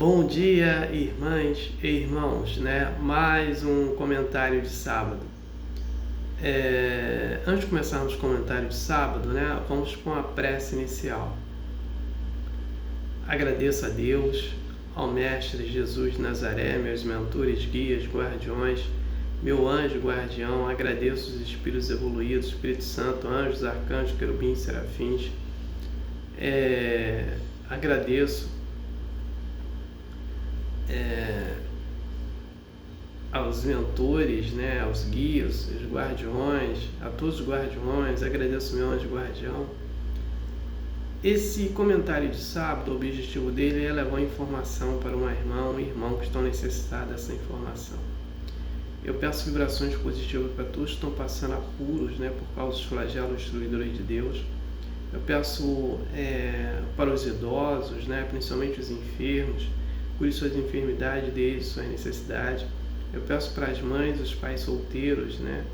Bom dia, irmãs e irmãos, né? Mais um comentário de sábado. Antes de começarmos o comentário de sábado, né? Vamos com a prece inicial. Agradeço a Deus, ao Mestre Jesus de Nazaré, meus mentores, guias, guardiões, meu anjo guardião. Agradeço os espíritos evoluídos, Espírito Santo, anjos, arcanjos, querubins, serafins. Agradeço aos mentores, né, aos guias, os guardiões, a todos os guardiões. Agradeço meu anjo guardião. Esse comentário de sábado, o objetivo dele é levar informação para um irmão que estão necessitados dessa informação. Eu peço vibrações positivas para todos que estão passando apuros, né, por causa dos flagelos destruidores de Deus. Eu peço para os idosos, né, principalmente os enfermos, cure suas enfermidades, dê suas necessidades. Eu peço para as mães, os pais solteiros, né,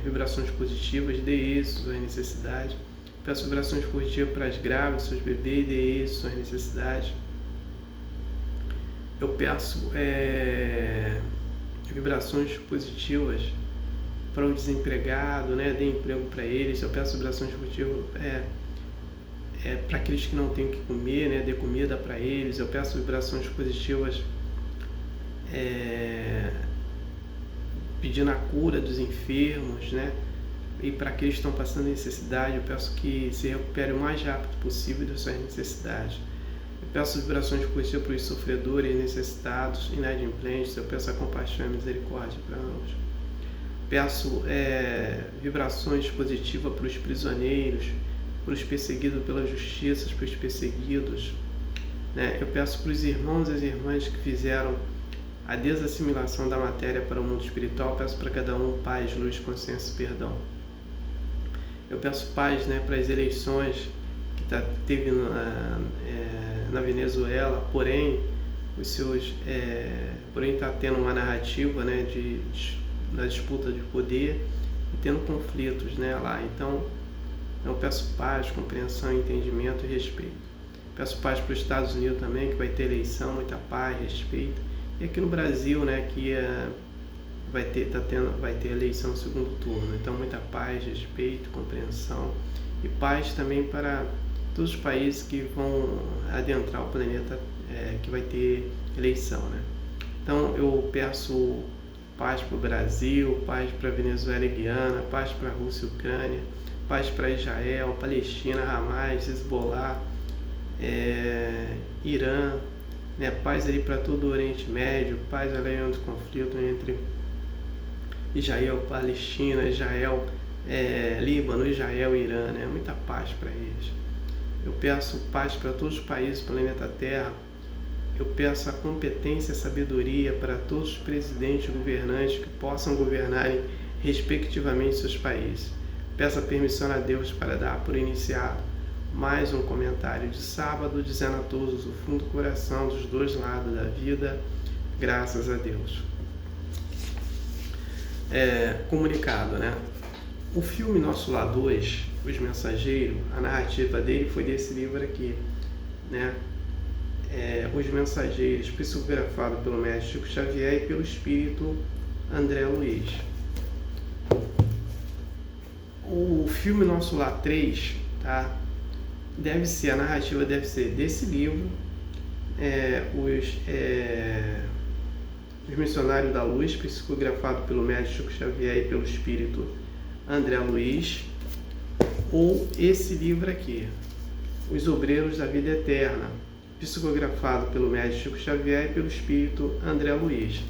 vibrações positivas, dê isso, suas necessidades. Peço vibrações positivas para as grávidas, seus bebês, dê isso, suas necessidades. Eu peço vibrações positivas para o desempregado, né, dê emprego para eles. Eu peço vibrações positivas para aqueles que não têm o que comer, né, dê comida para eles. Eu peço vibrações positivas pedindo a cura dos enfermos, né, e para aqueles que estão passando necessidade, eu peço que se recuperem o mais rápido possível das suas necessidades. Eu peço vibrações positivas para os sofredores, necessitados, inadimplentes. Eu peço a compaixão e a misericórdia para ambos. Peço vibrações positivas para os prisioneiros, para os perseguidos pela justiça, para os perseguidos, né? Eu peço para os irmãos e as irmãs que fizeram a desassimilação da matéria para o mundo espiritual. Peço para cada um paz, luz, consciência e perdão. Eu peço paz, né, para as eleições que teve na Venezuela, porém está tendo uma narrativa, né, da disputa de poder e tendo conflitos, né, lá. Então eu peço paz, compreensão, entendimento e respeito. Peço paz para os Estados Unidos também, que vai ter eleição, muita paz, respeito. E aqui no Brasil, né, que vai ter eleição no segundo turno. Então muita paz, respeito, compreensão e paz também para todos os países que vão adentrar o planeta, que vai ter eleição, né? Então eu peço paz para o Brasil, paz para a Venezuela e Guiana, paz para a Rússia e Ucrânia, paz para Israel, Palestina, Hamas, Hezbollah, Irã, né? Paz ali para todo o Oriente Médio, paz além do conflito entre Israel, Palestina, Israel, Líbano, Israel e Irã, né? Muita paz para eles. Eu peço paz para todos os países do planeta Terra. Eu peço a competência e a sabedoria para todos os presidentes e governantes que possam governarem respectivamente seus países. Peço a permissão a Deus para dar por iniciado mais um comentário de sábado, dizendo a todos do fundo do coração, dos dois lados da vida, graças a Deus. Comunicado, né? O filme Nosso Lar 2, Os Mensageiros, a narrativa dele foi desse livro aqui, né? Os Mensageiros, psicografado pelo mestre Chico Xavier e pelo espírito André Luiz. O filme Nosso Lar 3, tá? A narrativa deve ser desse livro, Os Missionários da Luz, psicografado pelo mestre Chico Xavier e pelo espírito André Luiz, ou esse livro aqui, Os Obreiros da Vida Eterna, psicografado pelo mestre Chico Xavier e pelo espírito André Luiz.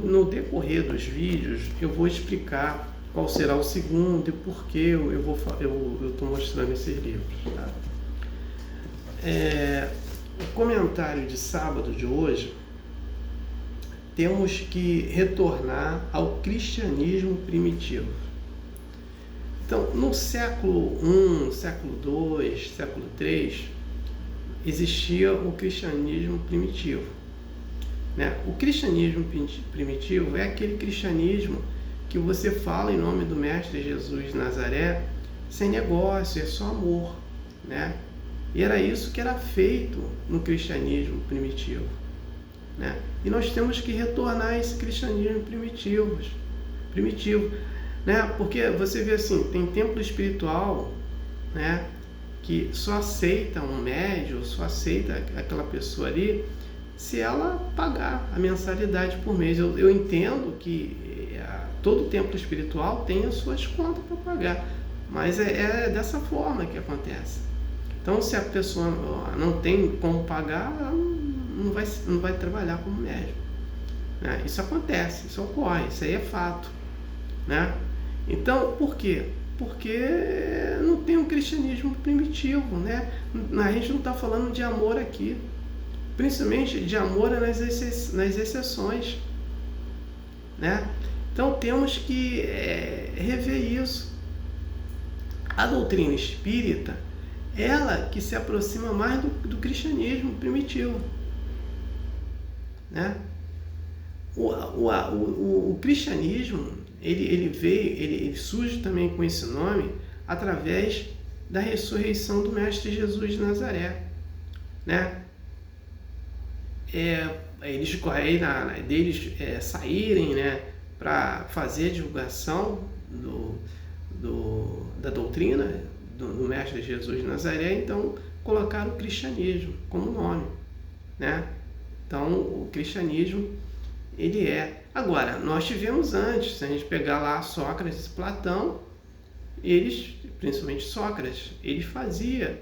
No decorrer dos vídeos, eu vou explicar qual será o segundo e por que eu estou mostrando esses livros, tá? O comentário de sábado de hoje, temos que retornar ao cristianismo primitivo. Então, no século I, século II, século III, existia o cristianismo primitivo, né? O cristianismo primitivo é aquele cristianismo que você fala em nome do Mestre Jesus de Nazaré sem negócio, é só amor, né? E era isso que era feito no cristianismo primitivo, né? E nós temos que retornar a esse cristianismo primitivo, né? Porque você vê assim, tem templo espiritual, né, que só aceita um médium, só aceita aquela pessoa ali se ela pagar a mensalidade por mês. Eu entendo que todo templo espiritual tem as suas contas para pagar, mas é dessa forma que acontece. Então, se a pessoa não tem como pagar, ela não vai trabalhar como médium, né? Isso acontece, isso ocorre, isso aí é fato, né? Então, por quê? Porque não tem um cristianismo primitivo, né? A gente não está falando de amor aqui, principalmente de amor nas exceções, né? Então temos que rever isso. A doutrina espírita, ela que se aproxima mais do cristianismo primitivo, né? O cristianismo, ele surge também com esse nome através da ressurreição do Mestre Jesus de Nazaré, né? Deles saírem, né, para fazer a divulgação da doutrina do Mestre Jesus de Nazaré, então colocaram o cristianismo como nome, né? Então o cristianismo, ele é. Agora, nós tivemos antes, se a gente pegar lá Sócrates e Platão, eles, principalmente Sócrates, eles faziam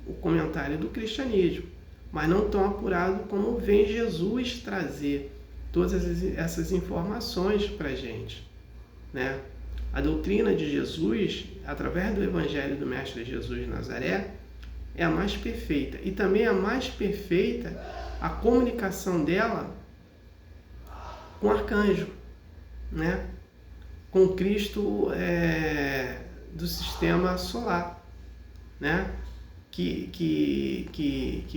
o comentário do cristianismo, mas não tão apurado como vem Jesus trazer todas essas informações para a gente, né? A doutrina de Jesus, através do Evangelho do Mestre Jesus de Nazaré, é a mais perfeita. E também é a mais perfeita a comunicação dela com o arcanjo, né? Com Cristo do sistema solar, né? Que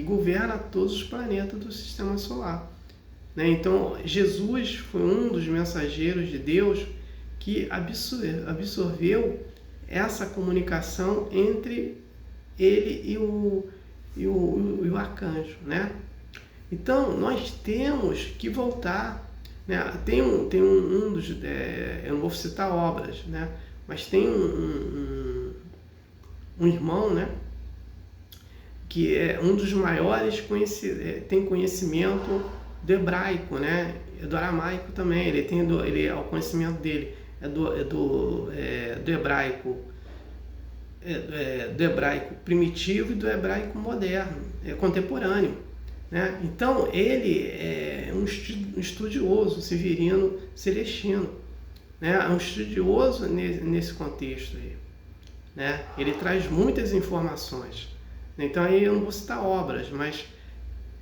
governa todos os planetas do sistema solar, né? Então, Jesus foi um dos mensageiros de Deus que absorveu essa comunicação entre ele e o arcanjo, né? Então, nós temos que voltar, né? Tem um dos... eu não vou citar obras, né? Mas tem um irmão, né, que é um dos maiores, tem conhecimento do hebraico, né? Do aramaico também. O conhecimento dele é do hebraico, do hebraico primitivo e do hebraico moderno, contemporâneo, né? Então ele é um estudioso severino celestino, né? É um estudioso nesse contexto aí, né? Ele traz muitas informações. Então aí eu não vou citar obras, mas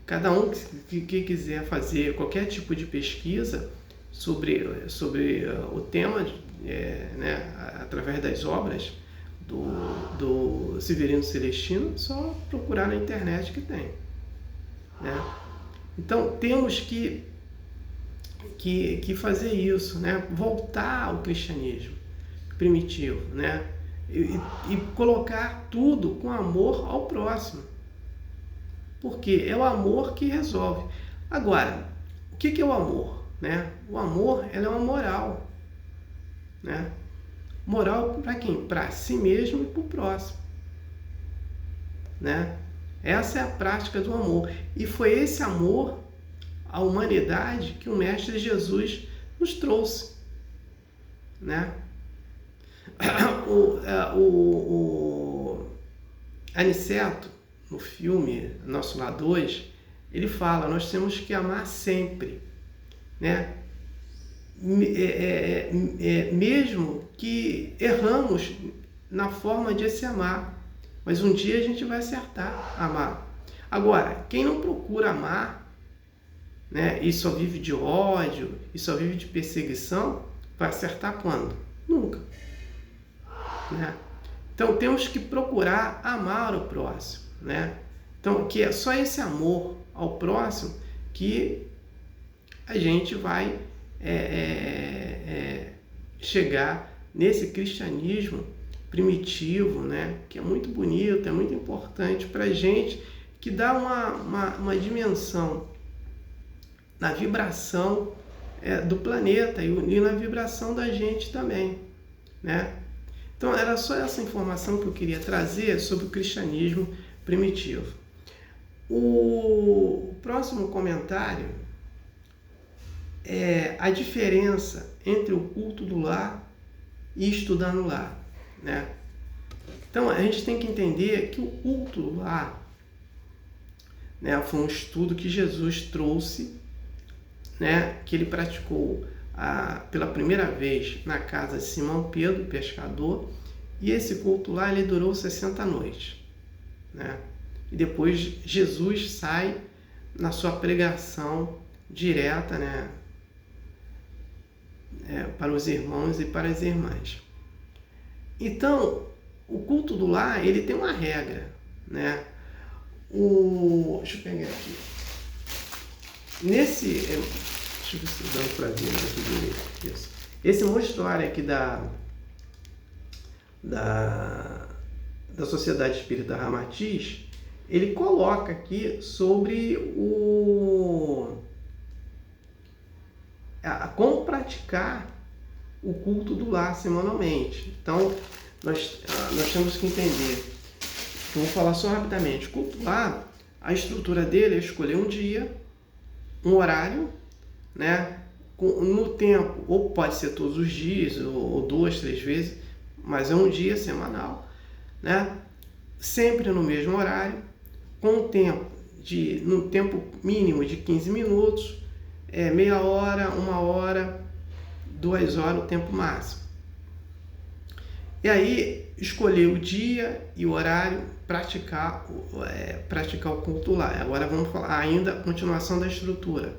cada um que quiser fazer qualquer tipo de pesquisa sobre o tema, né, através das obras do Severino Celestino, só procurar na internet que tem, né? Então temos que fazer isso, né? Voltar ao cristianismo primitivo, né? E colocar tudo com amor ao próximo, porque é o amor que resolve. Agora, o que é o amor, né? O amor, ela é uma moral, né? Moral para quem? Para si mesmo e para o próximo, né? Essa é a prática do amor, e foi esse amor à humanidade que o Mestre Jesus nos trouxe, né? O Aniceto, no filme Nosso Lar 2, ele fala, nós temos que amar sempre, né? Mesmo que erramos na forma de se amar, mas um dia a gente vai acertar amar. Agora, quem não procura amar, né, e só vive de ódio, e só vive de perseguição, vai acertar quando? Nunca, né? Então temos que procurar amar o próximo, né? Então, que é só esse amor ao próximo que a gente vai chegar nesse cristianismo primitivo, né? Que é muito bonito, é muito importante para a gente, que dá uma dimensão na vibração do planeta e na vibração da gente também, né? Então era só essa informação que eu queria trazer sobre o cristianismo primitivo. O próximo comentário é a diferença entre o culto do lar e estudar no lar, né? Então a gente tem que entender que o culto do lar, né, foi um estudo que Jesus trouxe, né, que ele praticou pela primeira vez na casa de Simão Pedro, pescador, e esse culto lá ele durou 60 noites, né? E depois Jesus sai na sua pregação direta, né, para os irmãos e para as irmãs. Então, o culto do lar, ele tem uma regra, né? Deixa eu pegar aqui. Deixa eu ver se dá para ver aqui direito. Isso. Esse mostruário aqui da Sociedade Espírita Ramatiz, ele coloca aqui sobre como praticar o culto do lar semanalmente. Então, nós temos que entender. Eu vou falar só rapidamente. O culto do lar, a estrutura dele é escolher um dia, um horário, né? No tempo, ou pode ser todos os dias, ou 2, 3 vezes, mas é um dia semanal, né? Sempre no mesmo horário, com no tempo mínimo de 15 minutos, meia hora, 1 hora, 2 horas, o tempo máximo. E aí, escolher o dia e o horário, praticar o culto lá. Agora vamos falar ainda a continuação da estrutura.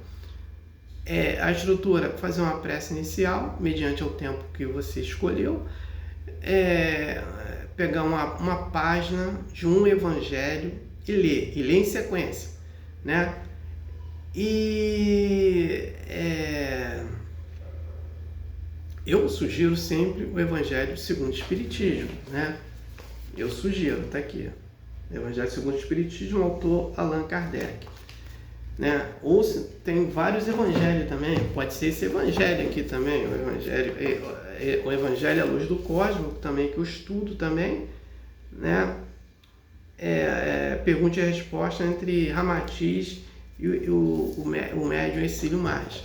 A estrutura, fazer uma prece inicial, mediante o tempo que você escolheu, pegar uma página de um evangelho e ler em sequência, né? E eu sugiro sempre o Evangelho segundo o Espiritismo, né? Eu sugiro, tá aqui, Evangelho segundo o Espiritismo, autor Allan Kardec, né? Ou tem vários evangelhos também, pode ser esse evangelho aqui também, o Evangelho à Luz do Cosmo, também que eu estudo também, né? Pergunta e resposta entre Ramatiz e o médium Exílio Maggi.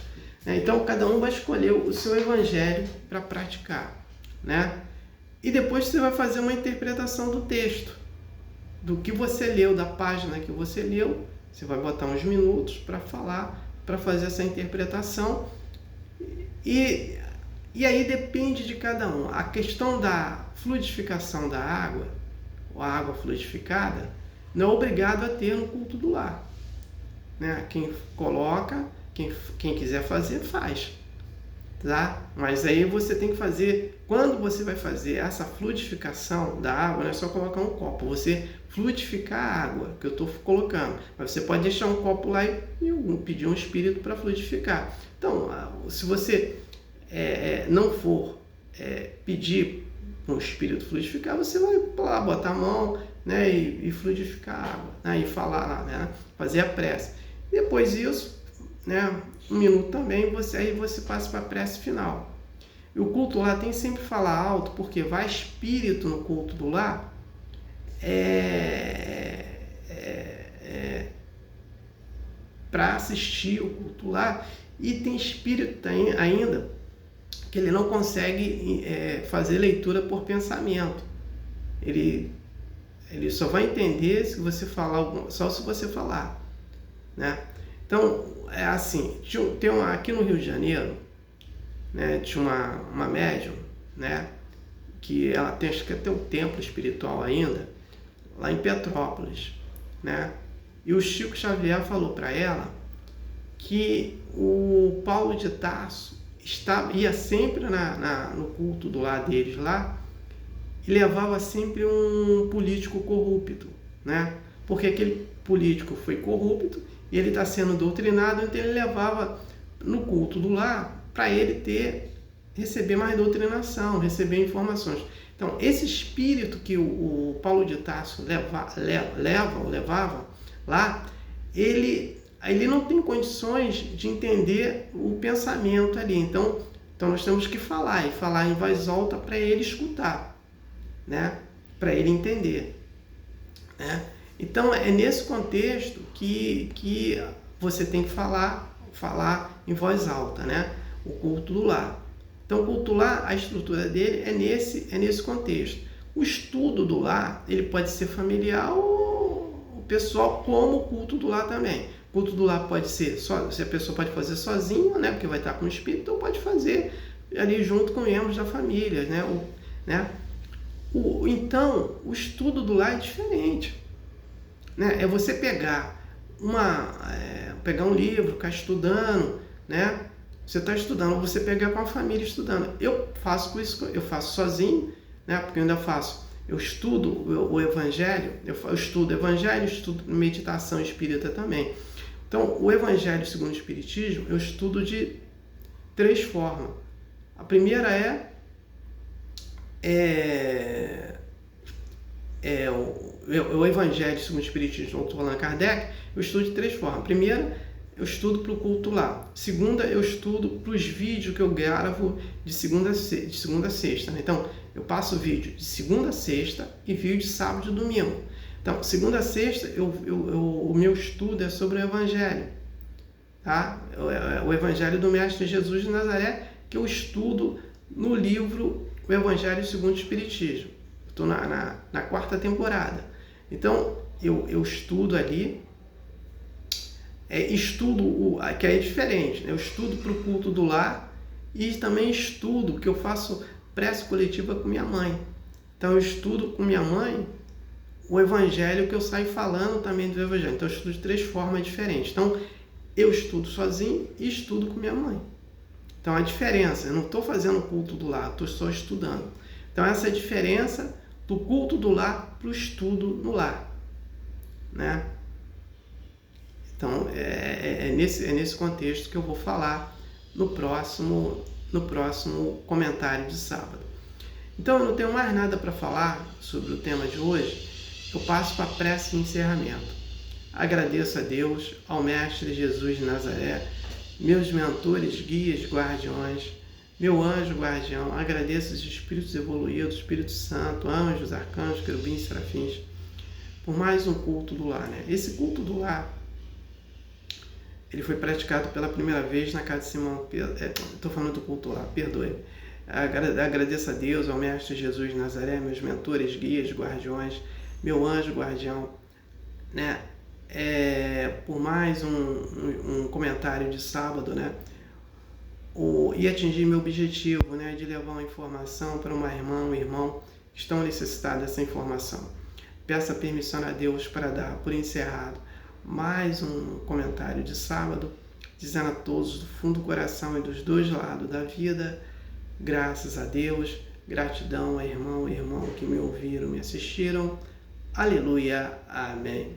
Então, cada um vai escolher o seu evangelho para praticar, né? E depois você vai fazer uma interpretação do texto, do que você leu, da página que você leu. Você vai botar uns minutos para fazer essa interpretação. E aí depende de cada um. A questão da fluidificação da água, ou a água fluidificada, não é obrigado a ter no culto do lar, né? Quem coloca, quem quiser fazer, faz, tá? Mas aí você tem que fazer, quando você vai fazer essa fluidificação da água, não é só colocar um copo, você fluidificar a água que eu estou colocando, mas você pode deixar um copo lá e pedir um espírito para fluidificar. Então, se você não for pedir um espírito fluidificar, você vai lá botar a mão, né, e fluidificar a água, né, e falar lá, né, fazer a prece. Depois disso, né, 1 minuto também, aí você passa para a prece final. E o culto lá tem sempre que falar alto, porque vai espírito no culto do lar, para assistir o culto lá, e tem espírito ainda que ele não consegue fazer leitura por pensamento. Ele só vai entender se você falar só se você falar, né? Então, assim, aqui no Rio de Janeiro, né, tinha uma médium, né, que ela tem, acho que até um templo espiritual ainda, lá em Petrópolis, né? E o Chico Xavier falou para ela que o Paulo de Tarso ia sempre no culto do lar deles lá, e levava sempre um político corrupto, né? Porque aquele político foi corrupto e ele está sendo doutrinado, então ele levava no culto do lar para ele receber mais doutrinação, receber informações. Então, esse espírito que o Paulo de Tarso levava lá, ele não tem condições de entender o pensamento ali. Então nós temos que falar, e falar em voz alta para ele escutar, né? Para ele entender, né? Então é nesse contexto que você tem que falar em voz alta, né? O culto do lar. Então o culto do lar, a estrutura dele é nesse contexto. O estudo do lar, ele pode ser familiar ou pessoal, como o culto do lar também. O culto do lar pode ser só, se a pessoa pode fazer sozinha, né? Porque vai estar com o espírito, ou pode fazer ali junto com membros da família, né? Então, o estudo do lar é diferente, né? É você pegar um livro, ficar estudando, né? Você está estudando, você pegar com a família estudando. Eu faço isso, eu faço sozinho, né? Porque eu ainda faço. Eu estudo o Evangelho, eu estudo o Evangelho, estudo meditação espírita também. Então, o Evangelho segundo o Espiritismo, eu estudo de 3 formas. A primeira o Evangelho segundo o Espiritismo, estou falando Kardec, eu estudo de 3 formas. A primeira, eu estudo para o culto lá. Segunda, eu estudo para os vídeos que eu gravo de segunda a sexta. Né? Então, eu passo vídeo de segunda a sexta e vídeo de sábado e domingo. Então, segunda a sexta, o meu estudo é sobre o Evangelho. Tá? O Evangelho do Mestre Jesus de Nazaré, que eu estudo no livro O Evangelho segundo o Espiritismo. Estou na 4ª temporada. Então, eu estudo ali, que é diferente. Né? Eu estudo para o culto do lar e também estudo, que eu faço prece coletiva com minha mãe. Então, eu estudo com minha mãe o Evangelho, que eu saio falando também do Evangelho. Então, eu estudo de 3 formas diferentes. Então, eu estudo sozinho e estudo com minha mãe. Então, a diferença, eu não estou fazendo o culto do lar, estou só estudando. Então, essa é a diferença do culto do lar para o estudo no lar, né? Então, é nesse contexto que eu vou falar no próximo comentário de sábado. Então, eu não tenho mais nada para falar sobre o tema de hoje. Eu passo para a prece de encerramento. Agradeço a Deus, ao Mestre Jesus de Nazaré, meus mentores, guias, guardiões, meu anjo guardião. Agradeço os espíritos evoluídos, Espírito Santo, anjos, arcanjos, querubins, serafins, por mais um culto do lar, né? Esse culto do lar, ele foi praticado pela primeira vez na casa de Simão. Estou falando do culto lá, perdoe. Agradeço a Deus, ao Mestre Jesus de Nazaré, meus mentores, guias, guardiões, meu anjo guardião, né? Por mais um comentário de sábado, né? E atingir meu objetivo, né? De levar uma informação para uma irmã, um irmão que estão necessitados dessa informação. Peço a permissão a Deus para dar por encerrado mais um comentário de sábado, dizendo a todos do fundo do coração e dos 2 lados da vida, graças a Deus, gratidão a irmão e irmão que me ouviram, me assistiram. Aleluia, amém.